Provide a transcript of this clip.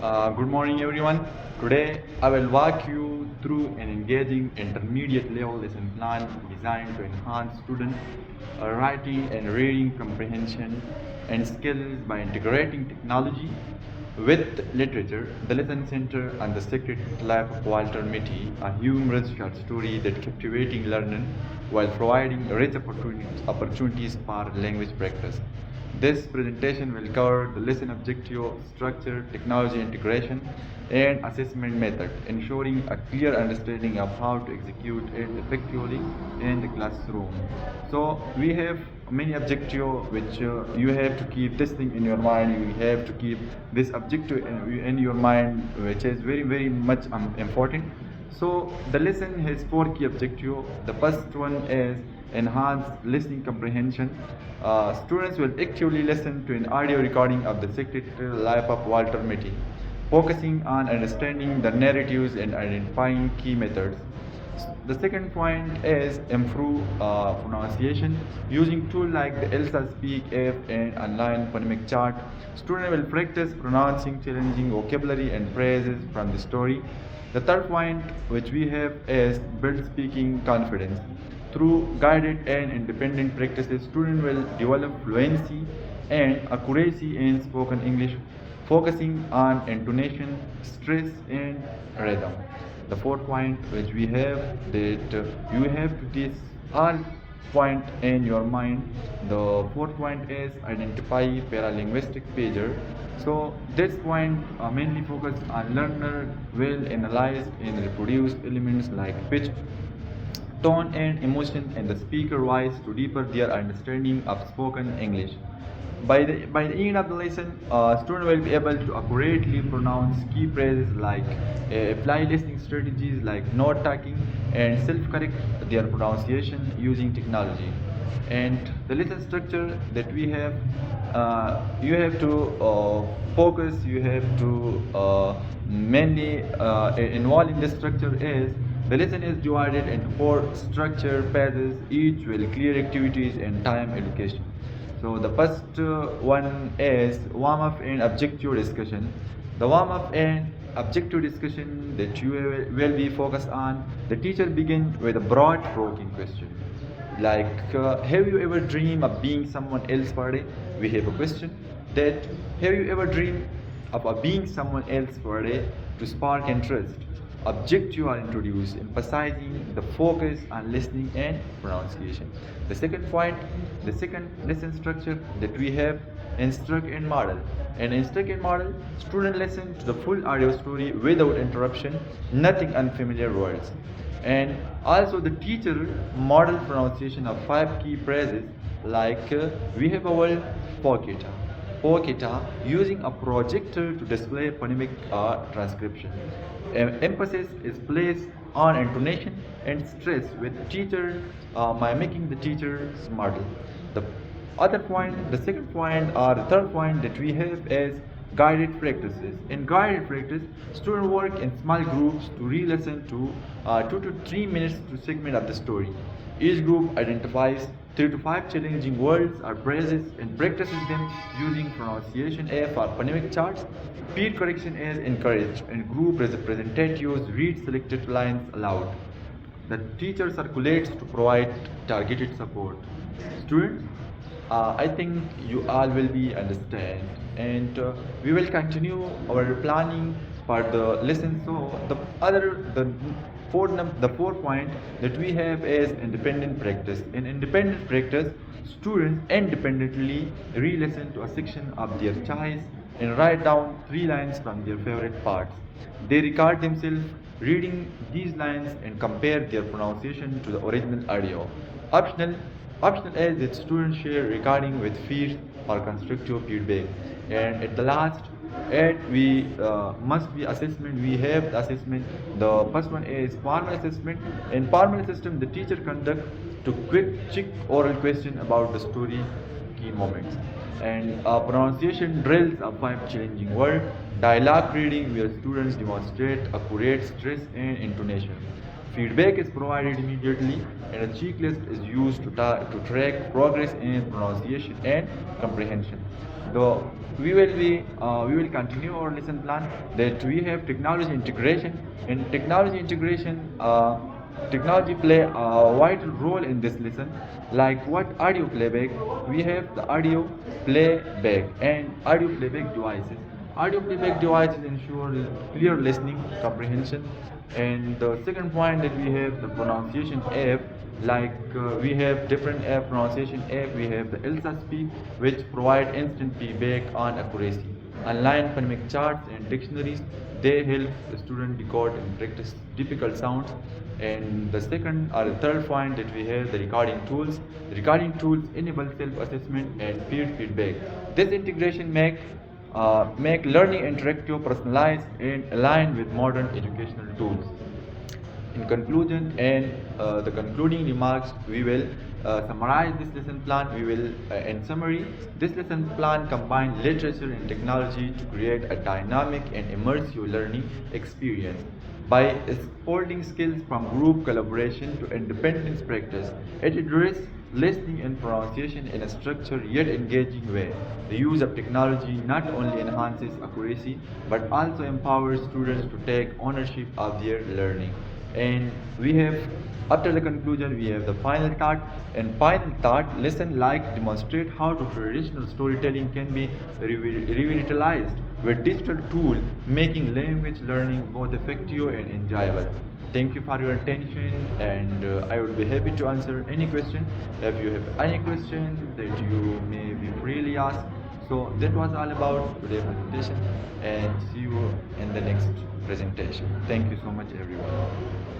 Good morning, everyone. Today, I will walk you through an engaging intermediate level lesson plan designed to enhance student writing and reading comprehension and skills by integrating technology with literature. The lesson centers on the secret life of Walter Mitty, a humorous short story that captivating learner while providing rich opportunities for language practice. This presentation will cover the lesson objective, structure, technology integration, and assessment method, ensuring a clear understanding of how to execute it effectively in the classroom. So we have many objectives which you have to keep this thing in your mind. You have to keep this objective in your mind, which is very much important. So the lesson has four key objectives. The first one is enhance listening comprehension. Students will actively listen to an audio recording of the secret life of Walter Mitty, focusing on understanding the narratives and identifying key methods. The second point is improve pronunciation using tools like the ELSA Speak app and online phonemic chart. Students will practice pronouncing challenging vocabulary and phrases from the story. The third point which we have is build speaking confidence. Through guided and independent practices, students will develop fluency and accuracy in spoken English, focusing on intonation, stress, and rhythm. The fourth point which we have that you have to teach all point in your mind. The fourth point is identify paralinguistic pager. So this point mainly focus on learner will analyze and reproduce elements like pitch, tone and emotion in the speaker voice to deepen their understanding of spoken English. By the end of the lesson, student will be able to accurately pronounce key phrases like apply listening strategies like note taking and self-correct their pronunciation using technology. And the lesson structure that we have, you have to focus, you have to mainly involve in this structure is the lesson is divided into four structured phases, each with clear activities and time allocation. So the first one is warm up and objective discussion. The warm up and objective discussion that you will be focused on. The teacher begin with a broad provoking question, like have you ever dreamed of being someone else for a day? We have a question that have you ever dreamed of being someone else for a day to spark interest. Objectives are introduced, emphasizing the focus on listening and pronunciation. The second point, the second lesson structure that we have instruct and model. In instruct and model, student listen to the full audio story without interruption, nothing unfamiliar words. And also the teacher model pronunciation of five key phrases like we have a word pocketa. Pocketa using a projector to display phonemic transcription. Emphasis is placed on intonation and stress with teacher mimicking the teacher's model. The other point, the second point or the third point that we have is guided practices. In guided practice, students work in small groups to re-listen to 2 to 3 minutes to segment of the story. Each group identifies 3 to 5 challenging words or phrases and practices them using pronunciation F or phonemic charts. Peer correction is encouraged and group representatives read selected lines aloud. The teacher circulates to provide targeted support. Students, I think you all will be understand, and we will continue our planning for the lesson. So the fourth point that we have is independent practice. In independent practice, students independently re-listen to a section of their choice and write down 3 lines from their favorite parts. They record themselves reading these lines and compare their pronunciation to the original audio. Optional Optional is that students share recording with feeds or constructive feedback. And at the last, we must be assessment. We have the assessment. The first one is formal assessment. In formal assessment, the teacher conduct to quick check oral question about the story key moments. And pronunciation drills are 5 challenging words. Dialogue reading where students demonstrate accurate stress and intonation. Feedback is provided immediately, and a checklist is used to track progress in pronunciation and comprehension. The we will continue our lesson plan that we have technology integration. In technology integration, technology play a vital role in this lesson. Like what audio playback, we have the audio playback and audio playback devices. Audio playback devices ensure clear listening comprehension. And the second point that we have the pronunciation app, like we have different app pronunciation app. We have the Elsa Speak, which provide instant feedback on accuracy. Online phonemic charts and dictionaries, they help the student decode and practice difficult sounds. And the second or the third point that we have the recording tools. The recording tools enable self-assessment and peer feedback. This integration make learning interactive, personalized, and aligned with modern educational tools. In conclusion and the concluding remarks, we will summarize this lesson plan. We will, in summary, this lesson plan combines literature and technology to create a dynamic and immersive learning experience. By exporting skills from group collaboration to independence practice, it addresses listening and pronunciation in a structured yet engaging way. The use of technology not only enhances accuracy but also empowers students to take ownership of their learning. And we have, after the conclusion, we have the final thought. And final thought, lesson like demonstrate how to traditional storytelling can be revitalized with digital tool, making language learning both effective and enjoyable. Thank you for your attention, and I would be happy to answer any question. If you have any question that you may be freely ask. So that was all about today's presentation, and see you in the next presentation. Thank you so much, everyone.